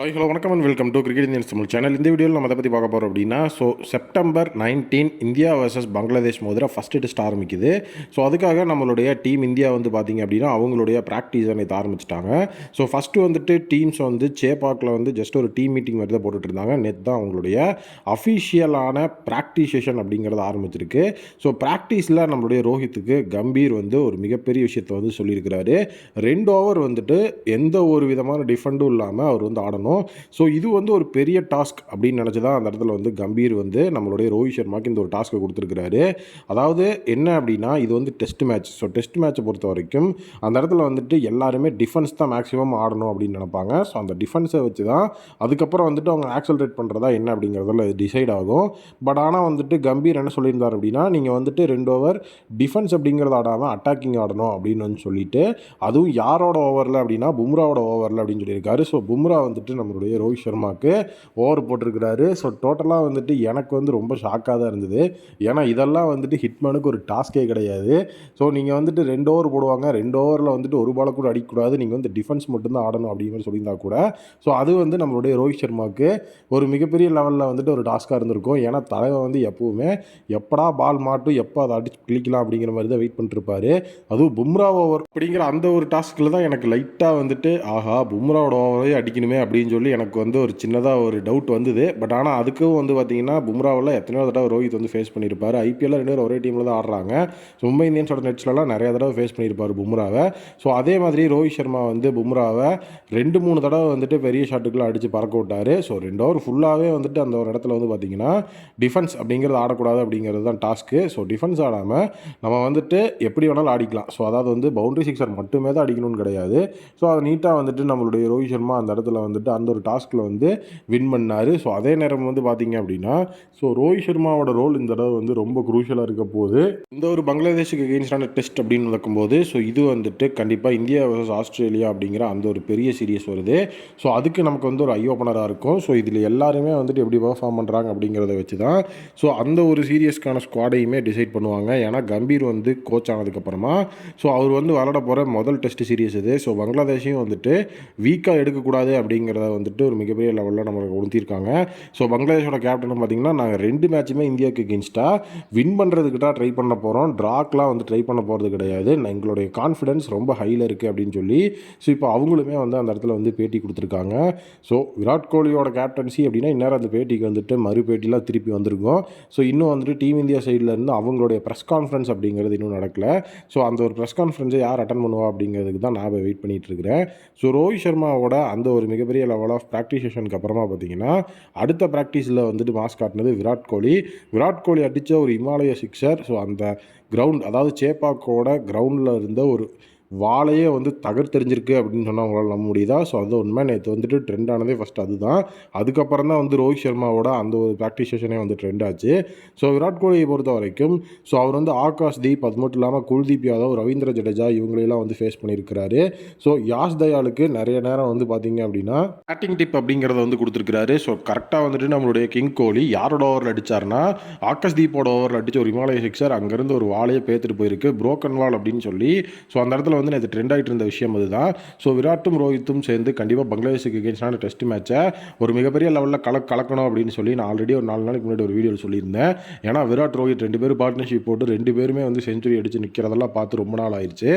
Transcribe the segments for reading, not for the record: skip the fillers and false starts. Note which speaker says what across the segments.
Speaker 1: Hi hello வணக்கம் and welcome to cricket Indians Tamil channel. இந்த வீடியோவில் நம்ம அதை பற்றி பார்க்க போகிறோம் அப்படின்னா, செப்டம்பர் 19 இந்தியா வர்சஸ் பங்களாதேஷ் மோதிர ஃபஸ்ட்டு டெஸ்ட் ஆரம்பிக்குது. அதுக்காக நம்மளுடைய டீம் இந்தியா பார்த்திங்க அப்படின்னா அவங்களுடைய ப்ராக்டிஸை நேற்று ஆரம்பிச்சிட்டாங்க. ஃபஸ்ட்டு டீம்ஸ் சேப்பாக்கில் ஜஸ்ட் ஒரு டீம் மீட்டிங் மாதிரி தான் போட்டுட்டு இருந்தாங்க. நேற்று தான் அவங்களுடைய அஃபிஷியலான ப்ராக்டிஸ் செஷன் அப்படிங்கிறது ஆரம்பிச்சிருக்கு. ப்ராக்டிஸில் நம்மளுடைய ரோஹித்துக்கு கம்பீர் ஒரு மிகப்பெரிய விஷயத்தை சொல்லியிருக்கிறாரு. 2 ஓவர் எந்த ஒரு விதமான டிஃபெண்டும் இல்லாமல் அவர் ஆடணும். இது ஒரு பெரிய டாஸ்க் அப்படின்னு நினச்சி தான் அந்த இடத்துல கம்பீர் நம்மளுடைய ரோஹித் சர்மாக்கு இந்த ஒரு டாஸ்க்கை கொடுத்துருக்கிறாரு. அதாவது என்ன அப்படின்னா, இது டெஸ்ட் மேட்ச். டெஸ்ட் மேட்சை பொறுத்த வரைக்கும் அந்த இடத்துல எல்லாருமே டிஃபென்ஸ் தான் மேக்ஸிமம் ஆடணும் அப்படின்னு நினைப்பாங்க. அந்த டிஃபென்ஸை வச்சு தான் அதுக்கப்புறம் அவங்க ஆக்சலரேட் பண்ணுறதா என்ன அப்படிங்கிறதுல டிசைட் ஆகும். பட் ஆனால் கம்பீர் என்ன சொல்லியிருந்தார் அப்படின்னா, நீங்கள் 2 ஓவர் டிஃபென்ஸ் அப்படிங்கிறத ஆடாமல் அட்டாக்கிங் ஆடணும் அப்படின்னு சொல்லிட்டு, அதுவும் யாரோட ஓவரில் அப்படின்னா பும்ராவோட ஓவரில் அப்படின்னு சொல்லியிருக்காரு. பும்ரா நம்மளுடைய ரோஹித் சர்மாவுக்கு ஓவர் போட்டிருக்கிறாரு. டோட்டலாக எனக்கு ரொம்ப ஷாக்காக தான் இருந்தது. ஏன்னா இதெல்லாம் ஹிட்மேனுக்கு ஒரு டாஸ்கே கிடையாது. நீங்கள் 2 ஓவர் போடுவாங்க, 2 ஓவரில் ஒரு பாலை கூட அடிக்கக்கூடாது, நீங்கள் டிஃபென்ஸ் மட்டும்தான் ஆடணும் அப்படிங்கிற சொல்லியிருந்தா கூட அது நம்மளுடைய ரோஹித் சர்மாவுக்கு ஒரு மிகப்பெரிய லெவலில் ஒரு டாஸ்க்காக இருந்திருக்கும். ஏன்னா தலைவன் எப்போவுமே எப்படா பால் மாட்டும், எப்போ அதை அடிச்சு கிளிக்கலாம் அப்படிங்கிற மாதிரி தான் வெயிட் பண்ணிருப்பாரு. அதுவும் பும்ரா ஓவர் அப்படிங்கிற அந்த ஒரு டாஸ்கில் தான் எனக்கு லைட்டாக ஆஹா பும்ராவோட ஓவரே அடிக்கணுமே அப்படின்னு சொல்லி எனக்கு ஒரு சின்னதாக ஒரு டவுட் வந்தது. பட் ஆனால் அதுக்கும் பார்த்தீங்கன்னா பும்ராவில் எத்தனையோ தடவை ரோஹித் ஃபேஸ் பண்ணியிருப்பார். ஐபிஎல்ல 2 பேரும் ஒரே டீமில் தான் ஆடுறாங்க. மும்பை இந்தியன்ஸோட நெட்ஸ்லாம் நிறைய தடவை ஃபேஸ் பண்ணியிருப்பார் பும்ராவை. அதே மாதிரி ரோஹித் சர்மா பும்ராவை 2-3 தடவை பெரிய ஷாட்டுக்குள்ளே அடித்து பறக்க விட்டார். 2 ஓவர் ஃபுல்லாகவே அந்த ஒரு இடத்துல பார்த்தீங்கன்னா டிஃபென்ஸ் அப்படிங்கிறது ஆடக்கூடாது அப்படிங்கிறது தான் டாஸ்க்கு. டிஃபென்ஸ் ஆடாமல் நம்ம எப்படி வேணாலும் ஆடிக்கலாம். அதாவது பவுண்டரி சிக்ஸர் மட்டுமே தான் அடிக்கணும்னு கிடையாது. அதை நீட்டாக நம்மளுடைய ரோஹித் சர்மா அந்த இடத்துல அந்த ஒரு டாஸ்கில் வின் பண்ணார். அதே நேரம் பார்த்தீங்க அப்படின்னா ரோஹித் சர்மாவோட ரோல் இந்த தடவை ரொம்ப குரூஷியலாக இருக்க போது. இந்த ஒரு பங்களாதேஷுக்கு எகெயின்ஸ்டான டெஸ்ட் அப்படின்னு நடக்கும்போது இது கண்டிப்பாக இந்தியா வர்சஸ் ஆஸ்திரேலியா அப்படிங்கிற அந்த ஒரு பெரிய சீரியஸ் வருது. அதுக்கு நமக்கு ஒரு ஐ ஓப்பனராக இருக்கும். இதில் எல்லாருமே எப்படி பெர்ஃபார்ம் பண்ணுறாங்க அப்படிங்கிறத வச்சு தான் அந்த ஒரு சீரியஸ்க்கான ஸ்குவாடையுமே டிசைட் பண்ணுவாங்க. ஏன்னா கம்பீர் கோச் ஆனதுக்கப்புறமா அவர் விளாட போகிற முதல் டெஸ்ட் சீரியஸ் இது. பங்களாதேஷையும் வீக்காக எடுக்கக்கூடாது அப்படிங்கிறத ஒரு மிகப்பெரிய லெவலில் நம்மளுக்கு உணர்த்தியிருக்காங்க. பங்களாதேஷோட கேப்டனும் பார்த்திங்கன்னா, நாங்கள் 2 மேட்சுமே இந்தியாவுக்கு எகெயின்ஸ்டாக வின் பண்ணுறதுக்கு தான் ட்ரை பண்ண போகிறோம், ட்ராக்லாம் ட்ரை பண்ண போகிறது கிடையாது, எங்களுடைய கான்ஃபிடன்ஸ் ரொம்ப ஹையில் இருக்குது அப்படின்னு சொல்லி இப்போ அவங்களுமே அந்த இடத்துல பேட்டி கொடுத்துருக்காங்க. விராட் கோலியோட கேப்டன்சி அப்படின்னா இந்நேரம் அந்த பேட்டிக்கு மறு பேட்டிலாம் திருப்பி வந்திருக்கும். இன்னும் டீம் இந்தியா சைடில் இருந்து அவங்களுடைய ப்ரெஸ் கான்ஃபரன்ஸ் அப்படிங்கிறது இன்னும் நடக்கலை. அந்த ஒரு ப்ரெஸ் கான்ஃபரன்ஸை யார் அட்டன் பண்ணுவா அப்படிங்கிறதுக்கு தான் நான் வெயிட் பண்ணிகிட்டு இருக்கிறேன். ரோஹித் சர்மாவோட அந்த ஒரு மிகப்பெரிய லெவல் ஆஃப் ப்ராக்டிஸ் செஷனுக்கு அப்புறமா பார்த்தீங்கன்னா அடுத்த ப்ராக்டிஸில் மாஸ் காட்டினது விராட் கோலி. விராட் கோலி அடித்த ஒரு இமாலய சிக்ஸர். அந்த கிரவுண்ட், அதாவது சேப்பாக்கோட கிரவுண்டில் இருந்த ஒரு வாழையே தகர்த்தெறிஞ்சிருக்கு அப்படின்னு சொன்னால் அவங்களால நம்ப முடியுதா? அது உண்மை. நேற்று ட்ரெண்ட் ஆனதே ஃபஸ்ட் அதுதான். அதுக்கப்புறம் தான் ரோஹித் சர்மாவோட அந்த ஒரு ப்ராக்டிஸ் செஷனே ட்ரெண்ட் ஆச்சு. விராட் கோலியை பொறுத்த வரைக்கும் அவர் ஆகாஷ் தீப், அது மட்டும் இல்லாமல் குல்தீப் யாதவ், ரவீந்திர ஜடேஜா இவங்களெல்லாம் ஃபேஸ் பண்ணியிருக்கிறாரு. யாஷ் தயாலுக்கு நிறைய நேரம் பார்த்தீங்க அப்படின்னா பேட்டிங் டிப் அப்படிங்கிறத கொடுத்துருக்காரு. கரெக்டாக நம்மளுடைய கிங் கோலி யாரோட ஓவரில் அடித்தார்னா ஆகாஷ் தீப்போட ஓவரில் அடித்த ஒரு இமாலய சிக்ஸர் அங்கேருந்து ஒரு வாழையை பேத்துட்டு போயிருக்கு, புரோக்கன் வால் அப்படின்னு சொல்லி. அந்த இடத்துல நேற்று ட்ரெண்ட் ஆகிட்டு இருந்த விஷயம் அதுதான். விராட்டும் ரோஹித்தும் சேர்ந்து கண்டிப்பாக பங்களாதேஷுக்கு எகெயின்ஸ்டான டெஸ்ட் மேட்சை ஒரு மிகப்பெரிய லெவலில் கலக்கணும் அப்படின்னு சொல்லி நான் ஆல்ரெடி ஒரு 4 நாளைக்கு முன்னாடி ஒரு வீடியோவில் சொல்லியிருந்தேன். ஏன்னா விராட் ரோஹித் 2 பேரும் பார்ட்னர்ஷிப் போட்டு 2 பேருமே செஞ்சுரி அடித்து நிற்கிறதெல்லாம் பார்த்து ரொம்ப நாள் ஆயிடுச்சு.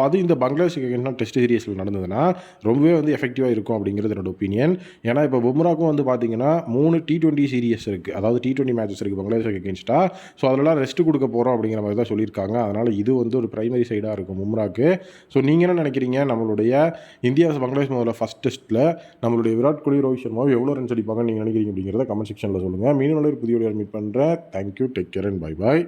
Speaker 1: அது இந்த பங்களாதேஷுக்கு எகெயின்ஸ்டான டெஸ்ட் சீரியஸில் நடந்ததுன்னா ரொம்பவே எஃபெக்டிவாக இருக்கும் அப்படிங்கிறது என்னோட ஒப்பீனியன். ஏன்னா இப்போ பும்ராக்கும் பார்த்தீங்கன்னா 3 T20 சீரியஸ் இருக்குது, அதாவது T20 மேட்சஸ் இருக்குது பங்களாதேஷுக்கு எகெயின்ஸ்டாக. அதெல்லாம் ரெஸ்ட் கொடுக்க போகிறோம் அப்படிங்கிற மாதிரி தான் சொல்லியிருக்காங்க. அதனால் இது ஒரு பிரைமரி சைடாக இருக்கும் பும்ராக்கு. நீங்கள் என்ன நினைக்கிறீங்க? நம்மளுடைய இந்தியா பங்களாதேஷ் முதல்ல ஃபஸ்ட் டெஸ்ட்டில் நம்மளுடைய விராட் கோலி, ரோஹித் சர்மாவை எவ்வளோ ரன்ஸ் அடிப்பாங்கன்னு நீங்கள் நினைக்கிறீங்க அப்படிங்கிறத கமெண்ட் செக்ஷனில் சொல்லுங்கள். மீண்டும் ஒரு புதிய வீடியோ மீட் பண்ணுறேன். Thank you, take care and bye bye.